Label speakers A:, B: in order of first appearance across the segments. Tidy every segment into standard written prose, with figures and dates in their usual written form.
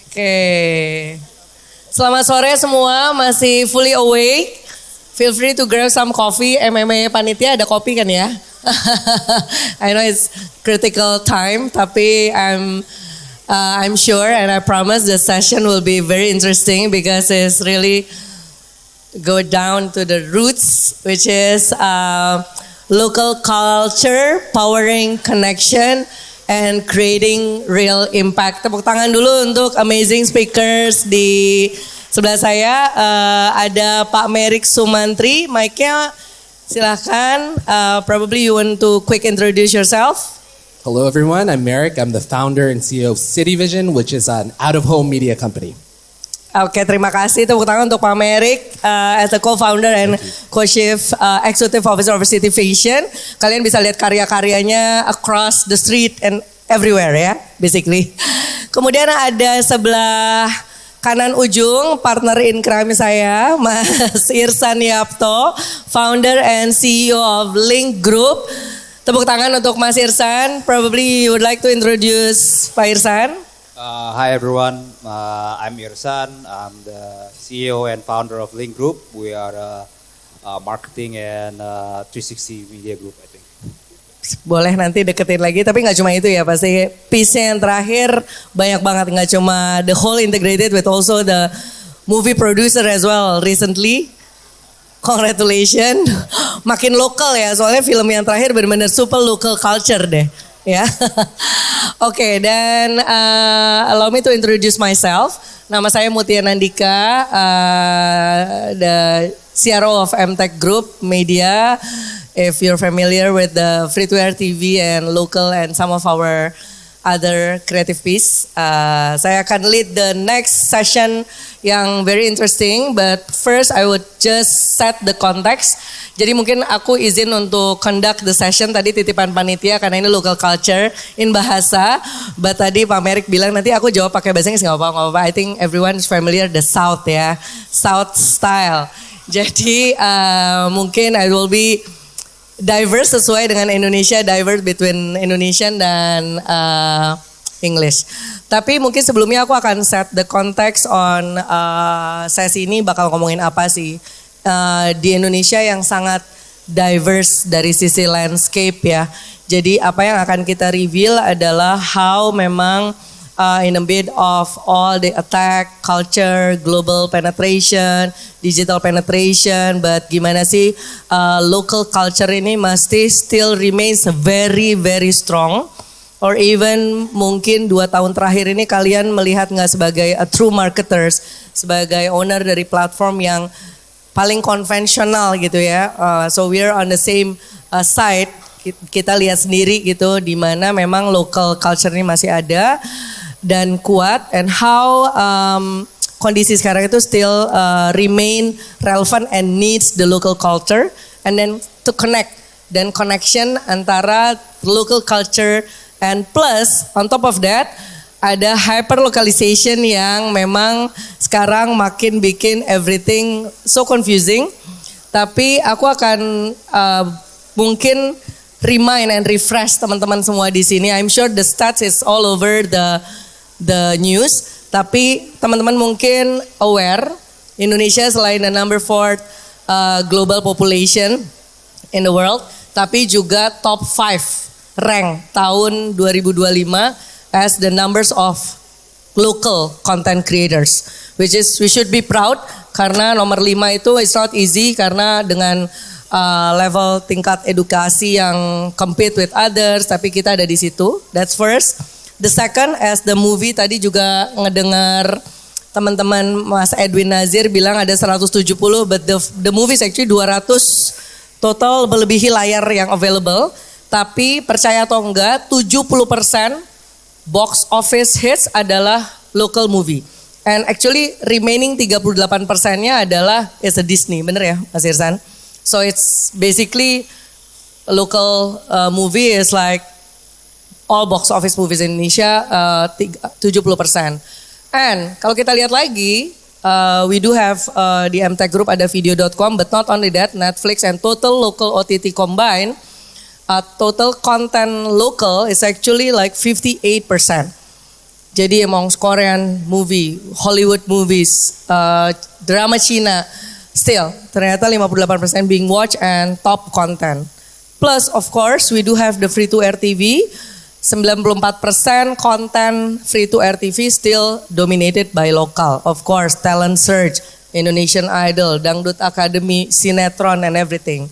A: Oke. Selamat sore semua, masih fully awake. Feel free to grab some coffee. MMA panitia ada kopi kan ya? I know it's critical time, tapi I'm sure and I promise the session will be very interesting because it's really go down to the roots, which is local culture, powering connection, and creating real impact. Tepuk tangan dulu untuk amazing speakers di sebelah saya. Ada Pak Merik Sumantri, mic-nya silahkan. Probably you want to quick introduce yourself.
B: Hello everyone, I'm Merrick. I'm the founder and CEO of CityVision, which is an out-of-home media company.
A: Oke, terima kasih. Tepuk tangan untuk Pak Merik as the co-founder and co-chief executive officer of CityVision. Kalian bisa lihat karya-karyanya across the street and everywhere ya, basically. Kemudian ada sebelah kanan ujung partner in crime saya, Mas Irsan Yapto, founder and CEO of Link Group. Tepuk tangan untuk Mas Irsan. Probably you would like to introduce Pak Irsan.
C: Hi everyone, I'm Irsan. I'm the CEO and founder of Link Group. We are a marketing and 360 media group, I think.
A: Boleh nanti deketin lagi, tapi nggak cuma itu ya, pasti piece-nya yang terakhir banyak banget, nggak cuma the whole integrated with also the movie producer as well recently. Congratulations, makin lokal ya, soalnya film yang terakhir benar-benar super local culture deh. Ya, oke, dan allow me to introduce myself. Nama saya Mutia Nandika, the CRO of MTech Group Media. If you're familiar with the free-to-air TV and local and some of our other creative piece, saya akan lead the next session yang very interesting. But first, I would just set the context. Jadi mungkin aku izin untuk conduct the session tadi titipan panitia karena ini local culture in bahasa. But tadi Pak Merik bilang nanti aku jawab pakai bahasa Inggris nggak apa-apa. I think everyone is familiar the South ya, South style. Jadi mungkin I will be diverse sesuai dengan Indonesia, diverse between Indonesian dan English. Tapi mungkin sebelumnya aku akan set the context on sesi ini bakal ngomongin apa sih. Di Indonesia yang sangat diverse dari sisi landscape ya. Jadi apa yang akan kita reveal adalah how memang in a bit of all the attack, culture, global penetration, digital penetration, but gimana sih local culture ini mesti still remains very very strong. Or even mungkin 2 tahun terakhir ini kalian melihat nggak sebagai a true marketers, sebagai owner dari platform yang paling konvensional gitu ya. So we're on the same side. Kita lihat sendiri gitu di mana memang local culture ini masih ada dan kuat, and how kondisi sekarang itu still remain relevant and needs the local culture, and then to connect, dan connection antara local culture and plus on top of that ada hyper localization yang memang sekarang makin bikin everything so confusing. Tapi aku akan mungkin remind and refresh teman-teman semua di sini. I'm sure the stats is all over the news. Tapi teman-teman mungkin aware Indonesia selain the number 4 global population in the world, tapi juga top 5 rank tahun 2025 as the numbers of local content creators, which is we should be proud karena nomor 5 itu it's not easy karena dengan level tingkat edukasi yang compete with others, tapi kita ada di situ. That's first. The second, as the movie tadi juga ngedengar teman-teman Mas Edwin Nazir bilang ada 170, but the movie is actually 200 total melebihi layar yang available. Tapi percaya atau enggak, 70% box office hits adalah local movie. And actually remaining 38%-nya adalah is a Disney, bener ya Mas Irsan? So it's basically local movie is like all box office movies in Indonesia 70%. And kalau kita lihat lagi, we do have di MTech Group ada video.com, but not only that, Netflix and total local OTT combined, total content local is actually like 58%. Jadi amongst Korean movie, Hollywood movies, drama Cina, still ternyata 58% being watched and top content. Plus of course we do have the free to air TV. 94% konten free to air TV still dominated by lokal. Of course, talent search, Indonesian Idol, Dangdut Academy, sinetron and everything.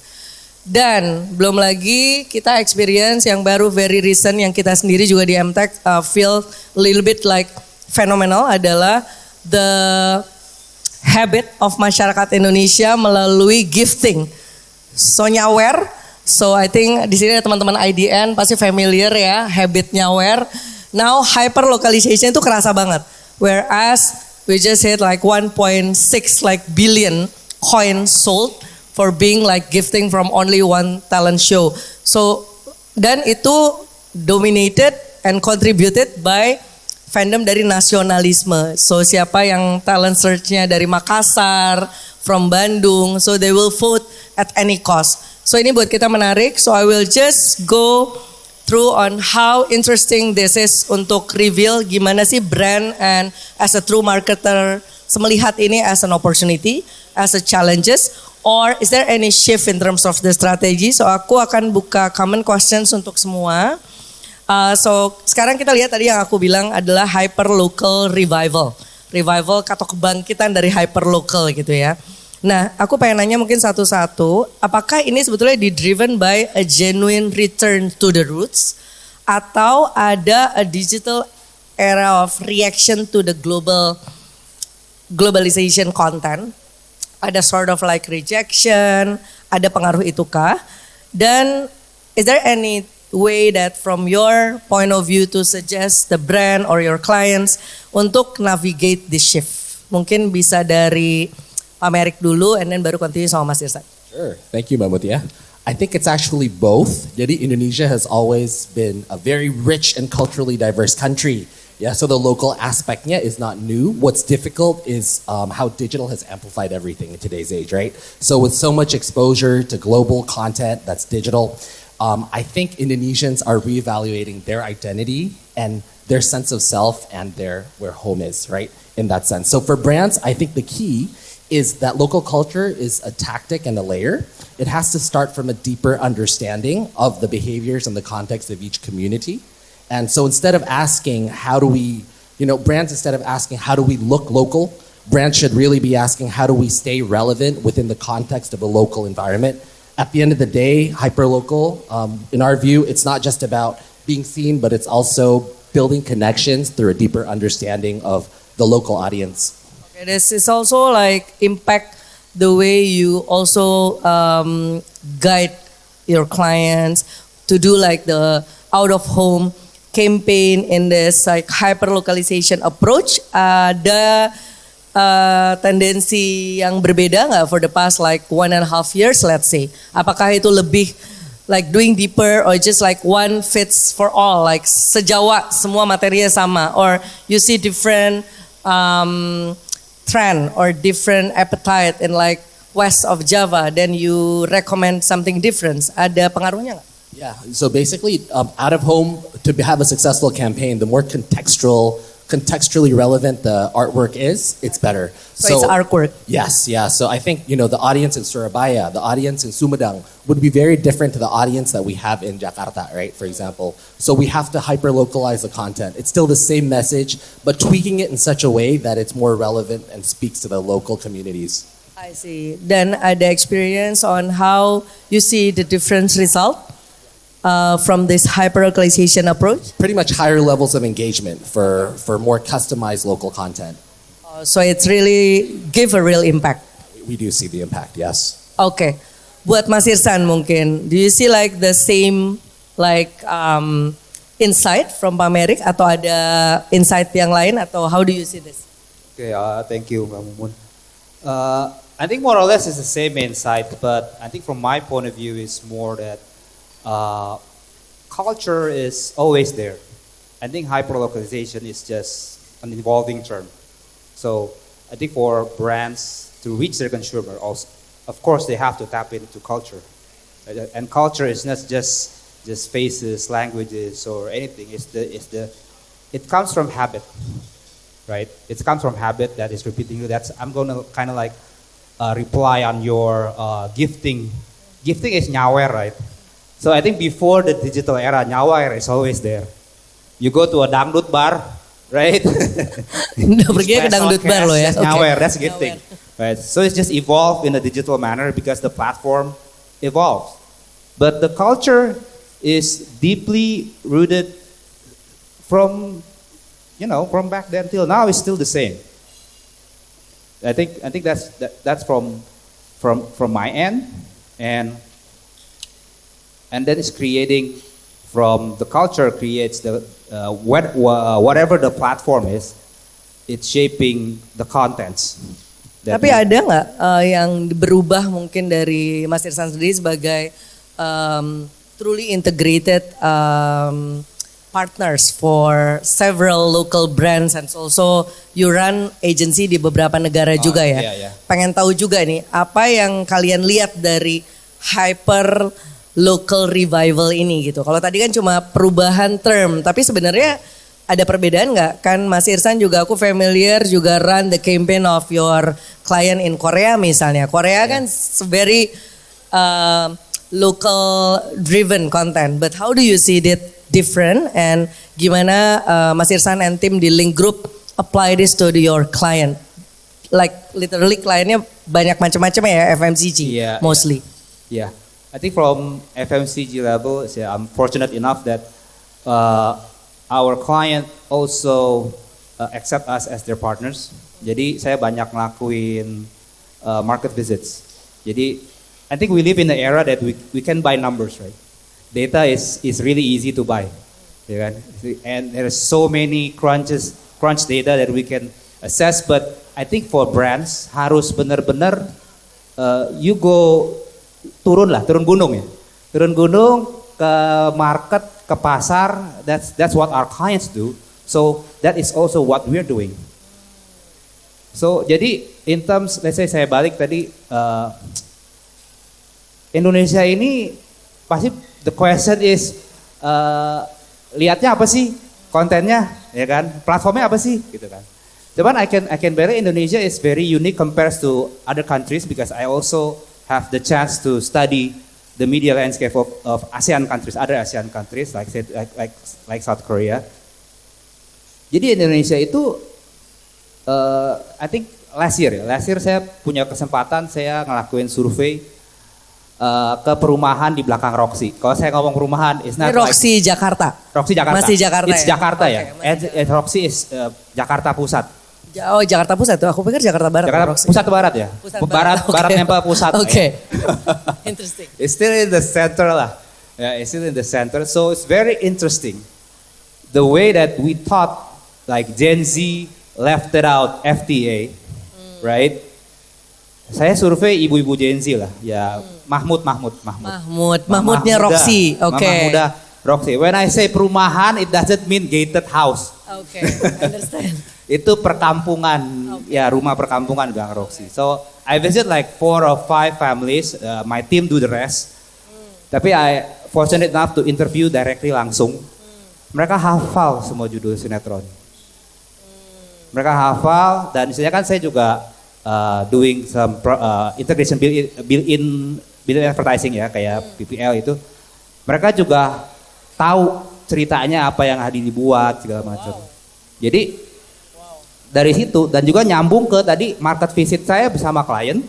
A: Dan belum lagi kita experience yang baru very recent yang kita sendiri juga di MTech feel a little bit like phenomenal adalah the habit of masyarakat Indonesia melalui gifting. So nyawer. So I think di sini ada teman-teman IDN pasti familiar ya habitnya aware. Now hyper localization itu kerasa banget. Whereas we just hit like 1.6 like billion coins sold for being like gifting from only one talent show. So dan itu dominated and contributed by fandom dari nasionalisme. So siapa yang talent search-nya dari Makassar, from Bandung, so they will vote at any cost. So ini buat kita menarik. So I will just go through on how interesting this is untuk reveal gimana sih brand and as a true marketer melihat ini as an opportunity, as a challenges, or is there any shift in terms of the strategy? So aku akan buka common questions untuk semua. So sekarang kita lihat tadi yang aku bilang adalah hyper local revival atau kebangkitan dari hyper local gitu ya. Nah, aku pengen nanya mungkin satu-satu, apakah ini sebetulnya di-driven by a genuine return to the roots atau ada a digital era of reaction to the globalization content? Ada sort of like rejection, ada pengaruh itukah? Dan is there any way that from your point of view to suggest the brand or your clients untuk navigate this shift? Mungkin bisa dari Pak Merik dulu, and then baru continue sama Mas Irsan.
B: Sure, thank you Mbak Mutia. I think it's actually both. Jadi Indonesia has always been a very rich and culturally diverse country. Yeah, so the local aspectnya is not new. What's difficult is how digital has amplified everything in today's age, right? So with so much exposure to global content that's digital, I think Indonesians are reevaluating their identity and their sense of self and where home is, right? In that sense. So for brands, I think the key is that local culture is a tactic and a layer. It has to start from a deeper understanding of the behaviors and the context of each community. And so instead of asking, brands instead of asking, how do we look local? Brands should really be asking, how do we stay relevant within the context of a local environment? At the end of the day, hyperlocal, in our view, it's not just about being seen, but it's also building connections through a deeper understanding of the local audience.
A: Okay, this is also like impact the way you also guide your clients to do like the out of home campaign in this like hyper localization approach. Ada tendensi yang berbeda nggak for the past like 1.5 years, let's say? Apakah itu lebih like doing deeper or just like one fits for all, like sejawa semua materinya sama, or you see different trend or different appetite in like west of Java, then you recommend something different? Ada pengaruhnya nggak?
B: Yeah, so basically out of home, to have a successful campaign, the more contextually relevant the artwork is, it's better.
A: So it's artwork.
B: Yes, yeah. So I think, the audience in Surabaya, the audience in Sumedang would be very different to the audience that we have in Jakarta, right? For example. So we have to hyper-localize the content. It's still the same message, but tweaking it in such a way that it's more relevant and speaks to the local communities.
A: I see. Then ada experience on how you see the different result from this hyper-localization approach?
B: Pretty much higher levels of engagement for more customized local content.
A: So it's really give a real impact.
B: We do see the impact, yes.
A: Okay. Buat Mas Irsan mungkin, do you see like the same like insight from Pak Merik atau ada insight yang lain, atau how do you see this?
C: Okay, thank you, Mbak Mumun. I think more or less it's the same insight, but I think from my point of view is more that culture is always there. I think hyperlocalization is just an evolving term. So I think for brands to reach their consumer, also, of course, they have to tap into culture. And culture is not just faces, languages, or anything. It's it comes from habit, right? It comes from habit that is repeating. I'm going to kind of like reply on your gifting. Gifting is nyawer, right? So I think before the digital era, nyawer is always there. You go to a dangdut bar, right?
A: Udah pergi ke dangdut bar lo ya.
C: That's nyawer, that's gifting. Right? So it's just evolved in a digital manner because the platform evolves. But the culture is deeply rooted from back then till now is still the same. I think that's from my end, and then it's creating from the culture creates the whatever the platform is, it's shaping the contents.
A: Tapi ada nggak yang berubah mungkin dari Mas Irsan sendiri sebagai truly integrated partners for several local brands and also you run agency di beberapa negara juga ya.
C: Yeah.
A: Pengen tahu juga nih apa yang kalian lihat dari hyper local revival ini gitu. Kalau tadi kan cuma perubahan term, tapi sebenarnya ada perbedaan nggak? Kan Mas Irsan juga aku familiar juga run the campaign of your client in Korea misalnya. Korea kan very local driven content, but how do you see it different and gimana Mas Irsan and tim di Link Group apply this to your client? Like literally kliennya banyak macam-macam ya FMCG mostly.
C: Yeah, I think from FMCG level, I'm fortunate enough that our client also accept us as their partners. Jadi saya banyak ngelakuin market visits. Jadi I think we live in an era that we can buy numbers, right? Data is really easy to buy, ya kan? And there are so many crunch data that we can assess. But I think for brands harus benar-benar you go turun gunung ya, turun gunung ke market, ke pasar. That's what our clients do. So that is also what we're doing. So jadi in terms, let's say saya balik tadi, Indonesia ini pasti the question is lihatnya apa sih kontennya, ya kan? Platformnya apa sih, gitu kan? Cuman I can bear Indonesia is very unique compared to other countries because I also have the chance to study the media landscape of ASEAN countries, other ASEAN countries like South Korea. Jadi Indonesia itu I think last year saya punya kesempatan saya ngelakuin survei ke perumahan di belakang Roxy. Kalau saya ngomong perumahan, it's not
A: Roxy like, Jakarta.
C: Roxy Jakarta.
A: Masih Jakarta
C: It's
A: ya?
C: Jakarta
A: Okay,
C: ya. Roxy is Jakarta Pusat.
A: Oh Jakarta Pusat tuh, aku pikir Jakarta Barat.
C: Jakarta Pusat atau Barat ya?
A: Pusat
C: Barat nempel pusat.
A: Oke.
C: Ya.
A: Interesting.
C: It's still in the center lah. Yeah, it's still in the center. So it's very interesting. The way that we thought like Gen Z left it out FTA, right? Saya survei ibu-ibu Gen Z lah, ya
A: Mahmudnya Roxy, oke.
C: Mahmuda Roxy. When I say perumahan, it doesn't mean gated house.
A: Oke, understand.
C: Itu perkampungan, ya rumah perkampungan Bang Roxy. So I visit like 4 or 5 families, my team do the rest. Tapi I fortunate enough to interview directly langsung. Mereka hafal semua judul sinetron. Mereka hafal dan misalnya kan saya juga doing some integration built-in advertising ya kayak PPL itu. Mereka juga tahu ceritanya apa yang Hadi dibuat segala macam. Jadi dari situ dan juga nyambung ke tadi market visit saya bersama klien.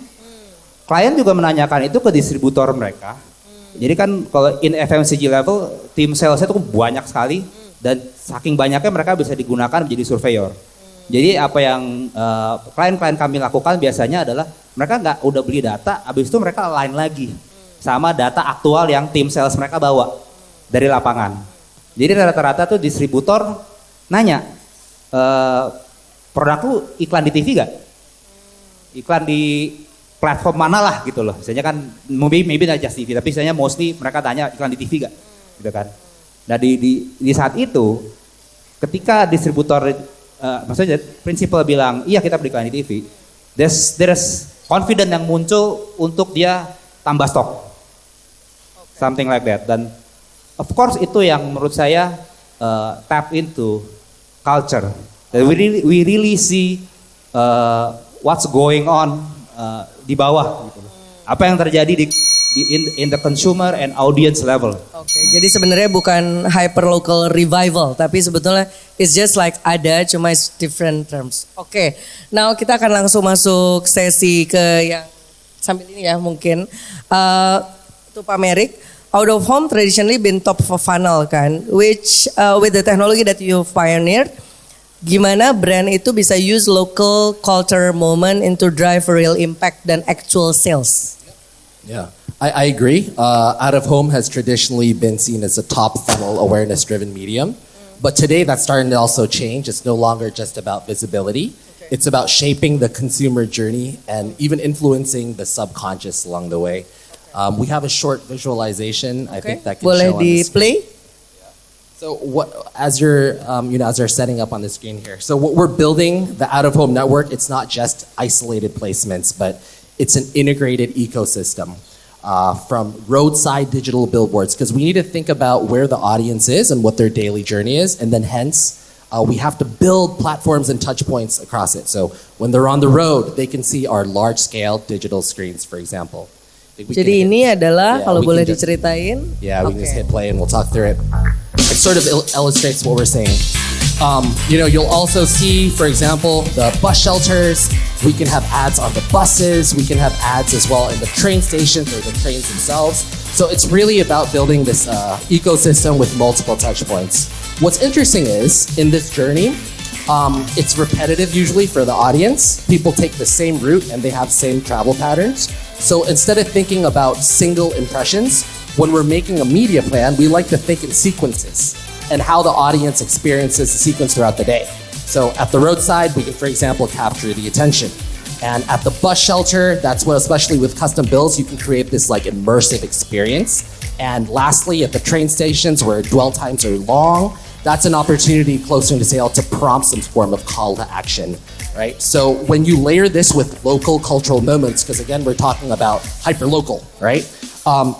C: Klien juga menanyakan itu ke distributor mereka. Jadi kan kalau in FMCG level tim salesnya itu banyak sekali dan saking banyaknya mereka bisa digunakan menjadi surveyor. Jadi apa yang klien-klien kami lakukan biasanya adalah mereka nggak udah beli data, habis itu mereka align lagi sama data aktual yang tim sales mereka bawa dari lapangan. Jadi rata-rata tuh distributor nanya, produkku iklan di TV gak? Iklan di platform mana lah gitu loh. Misalnya kan maybe not just TV, tapi misalnya mostly mereka tanya iklan di TV gak? Gitu kan. Nah di saat itu ketika distributor maksudnya prinsipal bilang iya kita beli iklan di TV, there's confident yang muncul untuk dia tambah stok, something like that. Dan of course itu yang menurut saya tap into culture. That we really see what's going on di bawah. Gitu. Apa yang terjadi in the consumer and audience level.
A: Oke, jadi sebenarnya bukan hyperlocal revival, tapi sebetulnya it's just like ada, cuma it's different terms. Oke, now kita akan langsung masuk sesi ke yang sambil ini ya mungkin. To Pak Merik, out of home traditionally been top of funnel kan, which with the technology that you pioneered, gimana brand itu bisa use local culture moment into drive real impact dan actual sales?
B: Yeah, I agree. Out of home has traditionally been seen as a top funnel awareness driven medium. But today that's starting to also change. It's no longer just about visibility. Okay. It's about shaping the consumer journey and even influencing the subconscious along the way. We have a short visualization. I think that can
A: Boleh
B: show on the
A: di-play?
B: screen. So what, as you're setting up on the screen here. So what we're building, the out of home network, it's not just isolated placements, but it's an integrated ecosystem from roadside digital billboards, because we need to think about where the audience is and what their daily journey is, and then hence we have to build platforms and touch points across it. So when they're on the road, they can see our large scale digital screens, for example.
A: Jadi ini adalah kalau boleh diceritain.
B: Yeah, we can just hit play and we'll talk through it. It sort of illustrates what we're saying. You'll also see, for example, the bus shelters. We can have ads on the buses. We can have ads as well in the train stations or the trains themselves. So it's really about building this ecosystem with multiple touch points. What's interesting is, in this journey, it's repetitive usually for the audience. People take the same route and they have same travel patterns. So instead of thinking about single impressions, when we're making a media plan, we like to think in sequences and how the audience experiences the sequence throughout the day. So at the roadside, we can, for example, capture the attention. And at the bus shelter, that's what, especially with custom bills, you can create this like immersive experience. And lastly, at the train stations where dwell times are long, that's an opportunity closer to sale to prompt some form of call to action, right? So when you layer this with local cultural moments, because again, we're talking about hyperlocal, right?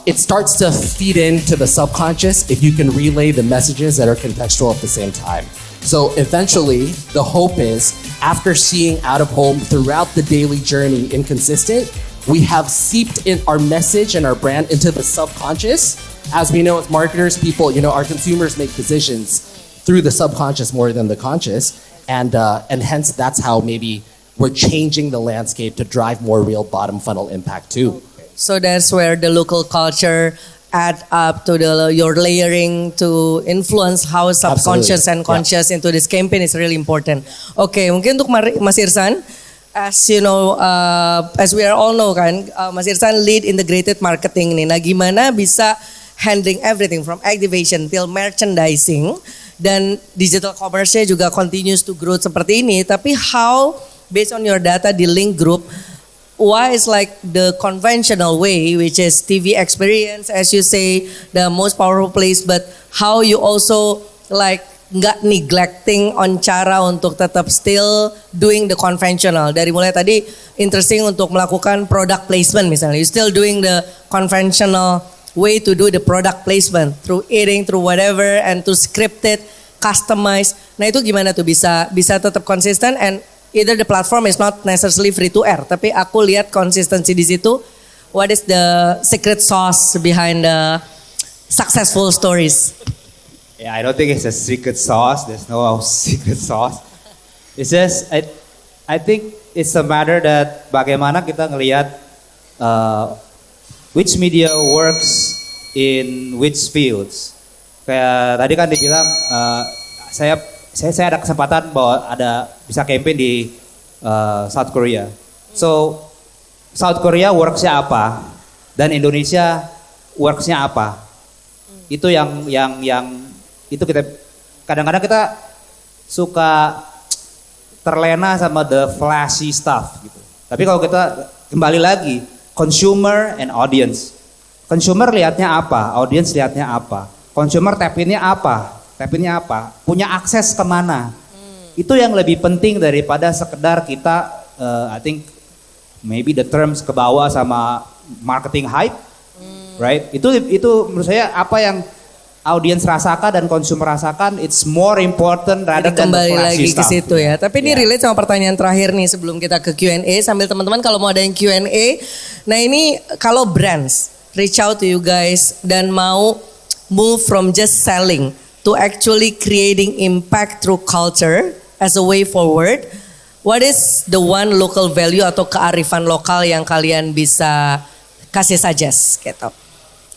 B: It starts to feed into the subconscious if you can relay the messages that are contextual at the same time. So eventually, the hope is, after seeing out of home throughout the daily journey inconsistent, we have seeped in our message and our brand into the subconscious. As we know as marketers, people, our consumers make decisions through the subconscious more than the conscious. And hence that's how maybe we're changing the landscape to drive more real bottom funnel impact too.
A: So that's where the local culture add up to your layering to influence how subconscious and conscious into this campaign is really important. Okay, mungkin untuk Mas Irsan, as you know, as we are all know kan, Mas Irsan lead integrated marketing nih. Nah, gimana bisa handling everything from activation till merchandising dan digital commerce juga continues to grow seperti ini. Tapi how based on your data di Link Group, why is like the conventional way, which is TV experience, as you say, the most powerful place, but how you also like nggak neglecting on cara untuk tetap still doing the conventional. Dari mulai tadi interesting untuk melakukan product placement misalnya, you still doing the conventional way to do the product placement through eating, through whatever, and to script it, customize. Nah itu gimana tuh bisa tetap konsisten and either the platform is not necessarily free to air, tapi aku lihat konsistensi di situ. What is the secret sauce behind the successful stories?
C: Yeah, I don't think it's a secret sauce. There's no secret sauce. It's just I think it's a matter that bagaimana kita ngelihat which media works in which fields. Kayak tadi kan dibilang saya ada kesempatan bahwa bisa campaign di South Korea. So South Korea worksnya apa dan Indonesia worksnya apa? Itu yang itu kita kadang-kadang kita suka terlena sama the flashy stuff gitu. Tapi kalau kita kembali lagi consumer and audience. Consumer lihatnya apa? Audience lihatnya apa? Consumer tapinnya apa? Punya akses kemana? Itu yang lebih penting daripada sekedar kita, I think maybe the terms kebawa sama marketing hype, right? Itu menurut saya apa audience rasakan dan consumer rasakan, it's more important rather
A: Jadi
C: than the
A: kembali
C: flashy
A: lagi ke
C: stuff.
A: situ ya. Tapi ini
C: Yeah.
A: relate sama pertanyaan terakhir nih sebelum kita ke Q&A. Sambil teman-teman kalau mau ada yang Q&A. Nah ini kalau brands reach out to you guys dan mau move from just selling to actually creating impact through culture as a way forward. What is the one local value atau kearifan lokal yang kalian bisa kasih suggest gitu?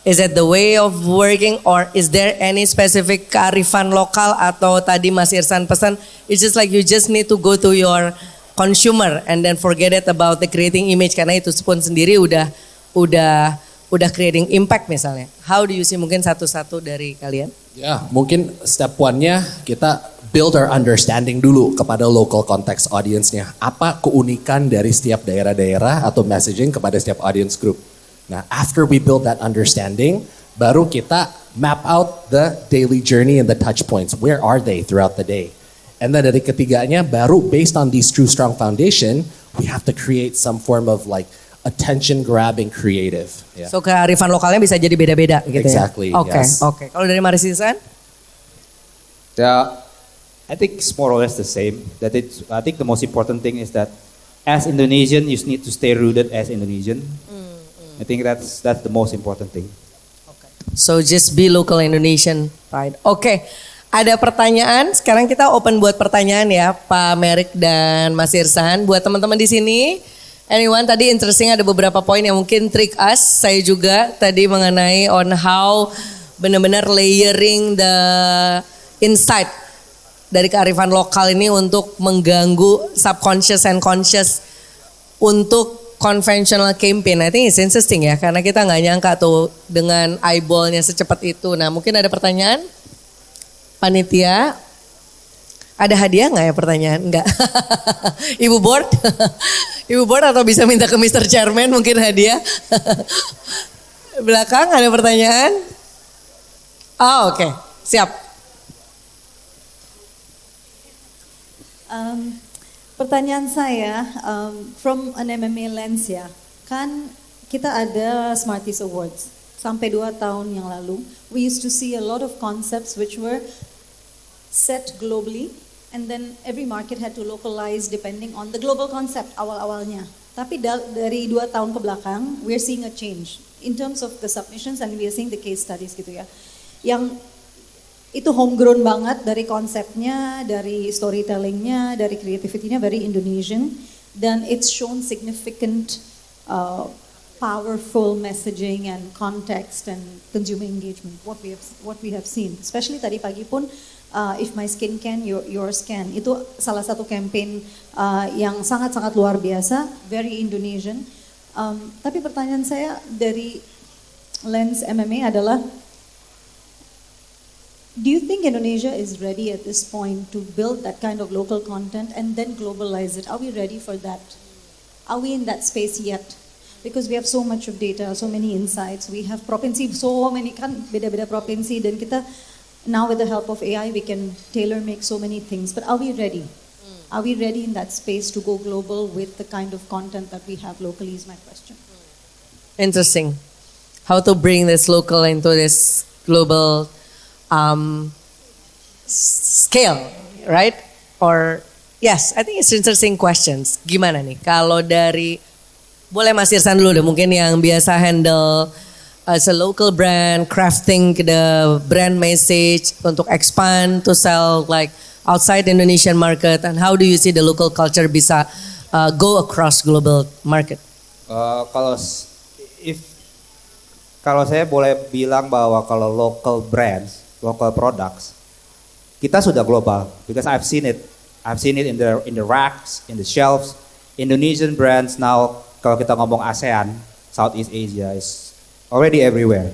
A: Is it the way of working or is there any specific kearifan lokal atau tadi Mas Irsan pesan it's just like you just need to go to your consumer and then forget it about the creating image karena itu pun sendiri udah creating impact misalnya. How do you see mungkin satu-satu dari kalian?
B: Ya, mungkin step one-nya kita build our understanding dulu kepada local context audience-nya. Apa keunikan dari setiap daerah-daerah atau messaging kepada setiap audience group. Nah, after we build that understanding, baru kita map out the daily journey and the touch points. Where are they throughout the day? And then dari ketiganya, baru based on these true strong foundation, we have to create some form of like attention grabbing creative. Yeah.
A: So kearifan lokalnya bisa jadi beda-beda gitu
B: Exactly,
A: ya? Oke,
B: yes.
A: oke. Kalau dari Mas Irsan?
C: I think it's more or less the same. I think the most important thing is that as Indonesian, you need to stay rooted as Indonesian. I think that's the most important thing.
A: So just be local Indonesian pride. Oke, ada pertanyaan. Sekarang kita open buat pertanyaan ya, Pak Merik dan Mas Irsan. Buat teman-teman di sini, anyone tadi interesting ada beberapa poin yang mungkin trick us. Saya juga tadi mengenai on how benar-benar layering the insight dari kearifan lokal ini untuk mengganggu subconscious and conscious untuk conventional campaign. I think it's interesting ya, karena kita nggak nyangka tuh dengan eyeballnya secepat itu. Nah mungkin ada pertanyaan? Panitia, ada hadiah nggak ya pertanyaan? Nggak. Ibu board? Ibu board atau bisa minta ke Mr. Chairman mungkin hadiah? Belakang ada pertanyaan? Oh oke, siap.
D: Pertanyaan saya, from an MMA lens ya, kan kita ada Smarties Awards sampai 2 tahun yang lalu. We used to see a lot of concepts which were set globally and then every market had to localize depending on the global concept awal-awalnya. Tapi dari 2 tahun ke belakang, we're seeing a change in terms of the submissions and we're seeing the case studies gitu ya. Yang itu homegrown banget dari konsepnya, dari storytellingnya, dari creativity-nya very Indonesian dan it's shown significant powerful messaging and context and consumer engagement what we have seen, especially tadi pagi pun if my skin can yours can, itu salah satu campaign yang sangat-sangat luar biasa, very Indonesian. Tapi pertanyaan saya dari lens MMA adalah, do you think Indonesia is ready at this point to build that kind of local content and then globalize it? Are we ready for that? Are we in that space yet? Because we have so much of data, so many insights. We have provinsi, so many kan beda-beda provinsi dan kita now with the help of AI we can tailor make so many things. But are we ready? Are we ready in that space to go global with the kind of content that we have locally is my question.
A: Interesting. How to bring this local into this global scale, right? Or yes, I think it's interesting questions. Gimana nih? Kalau dari, boleh Mas Irsan dulu deh, mungkin yang biasa handle as a local brand, crafting the brand message untuk expand to sell like outside Indonesian market, and how do you see the local culture bisa go across global market?
C: Kalau saya boleh bilang bahwa kalau local brands, local products, kita sudah global because I've seen it in the racks, in the shelves. Indonesian brands now, kalau kita ngomong ASEAN, Southeast Asia is already everywhere.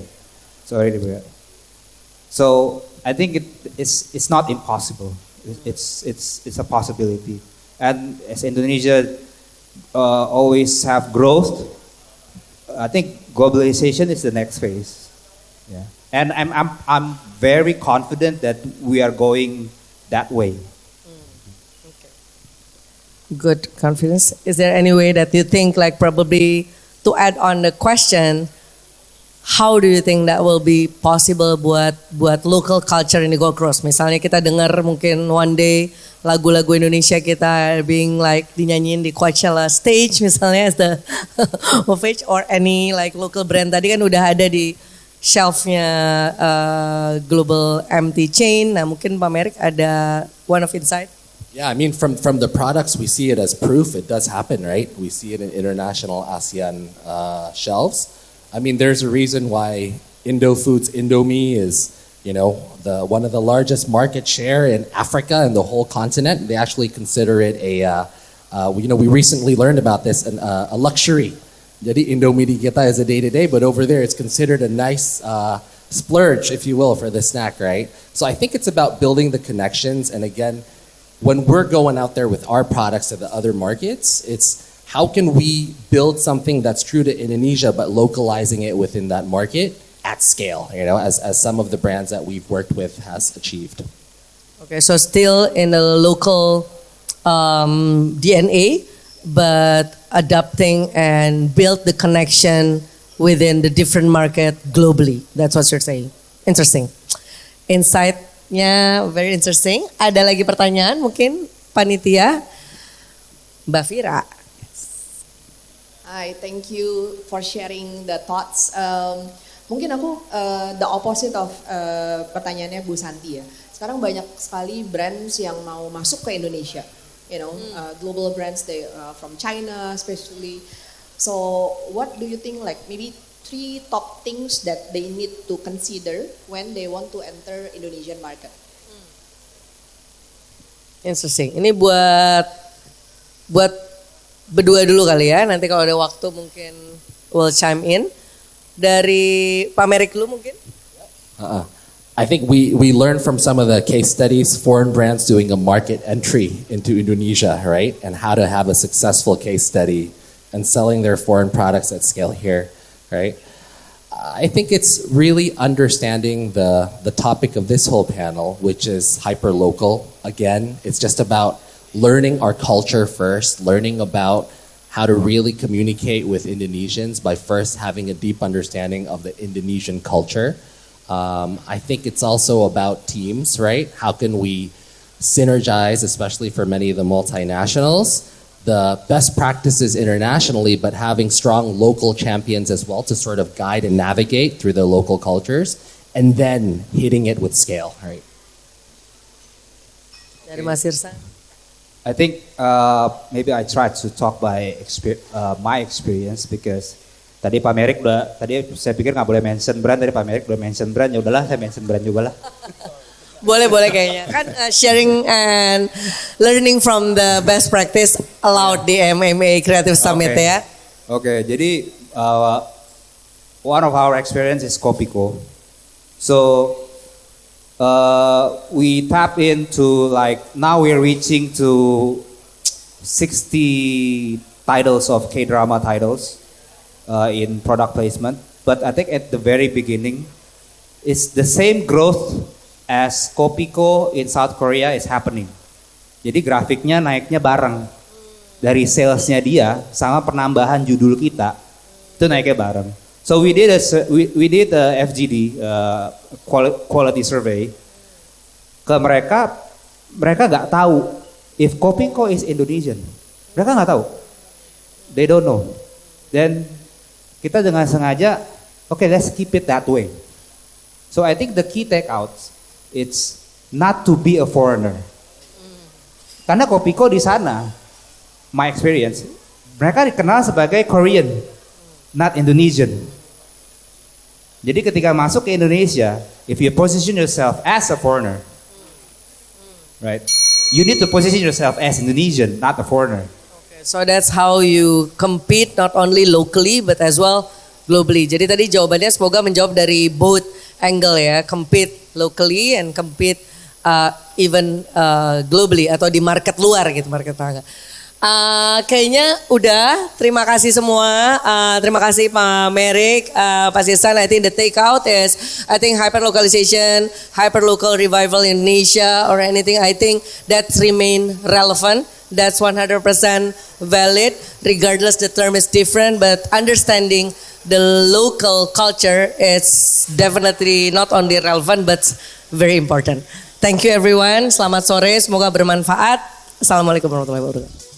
C: It's already everywhere. So I think it's not impossible. It's a possibility. And as Indonesia always have growth, I think globalization is the next phase. Yeah. And I'm very confident that we are going that way.
A: Good confidence. Is there any way that you think, like probably to add on the question, how do you think that will be possible buat local culture ini go across? Misalnya kita dengar mungkin one day lagu-lagu Indonesia kita being like dinyanyiin di Coachella stage misalnya as the homepage or any like local brand tadi kan udah ada di shelfnya global MT chain. Nah mungkin Pak Merrick ada one of insight.
B: Yeah, I mean, from the products, we see it as proof. It does happen, right? We see it in international ASEAN shelves. I mean, there's a reason why Indofoods Indomie is, one of the largest market share in Africa and the whole continent. They actually consider it we recently learned about this, a luxury. Jadi Indomie di kita is a day-to-day, but over there it's considered a nice splurge, if you will, for the snack, right? So I think it's about building the connections, and again, when we're going out there with our products to the other markets, it's how can we build something that's true to Indonesia but localizing it within that market at scale, as some of the brands that we've worked with has achieved.
A: Okay, so still in the local DNA, but adapting and build the connection within the different market globally. That's what you're saying. Interesting. Insight-nya very interesting. Ada lagi pertanyaan mungkin panitia? Mbak Fira.
E: Hi, thank you for sharing the thoughts. Mungkin aku the opposite of pertanyaannya Bu Santi ya. Sekarang banyak sekali brands yang mau masuk ke Indonesia. Global brands from China especially. So what do you think like maybe 3 top things that they need to consider when they want to enter Indonesian market?
A: Interesting. Ini buat berdua dulu kali ya. Nanti kalau ada waktu mungkin we'll chime in. Dari Pak Merrick dulu mungkin.
B: I think we learned from some of the case studies, foreign brands doing a market entry into Indonesia, right? And how to have a successful case study and selling their foreign products at scale here, right? I think it's really understanding the topic of this whole panel, which is hyper-local. Again, it's just about learning our culture first, learning about how to really communicate with Indonesians by first having a deep understanding of the Indonesian culture. I think it's also about teams, right? How can we synergize, especially for many of the multinationals, the best practices internationally, but having strong local champions as well to sort of guide and navigate through the local cultures, and then hitting it with scale, right?
A: Dari Mas Irsan.
C: I think maybe I try to talk by my experience because tadi Pak Merrick tadi saya pikir nggak boleh mention brand, tadi Pak Merrick udah mention brand, ya udahlah saya mention brand juga lah.
A: Boleh kayaknya. Kan sharing and learning from the best practice allowed di MMA Creative Summit ya.
C: Oke, jadi one of our experience is Kopiko. So we tap into now we're reaching to 60 titles of K-drama titles in product placement. But I think at the very beginning, it's the same growth as Kopiko in South Korea is happening. Jadi grafiknya naiknya bareng. Dari salesnya dia sama penambahan judul kita itu naiknya bareng. So we did a FGD quality survey ke mereka nggak tahu if Kopiko is Indonesian. Mereka nggak tahu. They don't know. Then kita dengan sengaja, okay, let's keep it that way. So I think the key takeouts, it's not to be a foreigner. Karena Kopiko di sana, my experience, mereka dikenal sebagai Korean, not Indonesian. Jadi ketika masuk ke Indonesia, if you position yourself as a foreigner, right, you need to position yourself as Indonesian, not a foreigner.
A: Okay, so that's how you compete not only locally but as well globally. Jadi tadi jawabannya semoga menjawab dari both angle ya, compete locally and compete even globally atau di market luar gitu, market tangga. Kayaknya udah, terima kasih semua, terima kasih Pak Merrick, Pak Sirsan. I think the takeout is, I think hyper-localization, hyper-local revival in Indonesia or anything, I think that remain relevant. That's 100% valid, regardless the term is different, but understanding the local culture is definitely not only relevant but very important. Thank you everyone. Selamat sore, semoga bermanfaat. Assalamualaikum warahmatullahi wabarakatuh.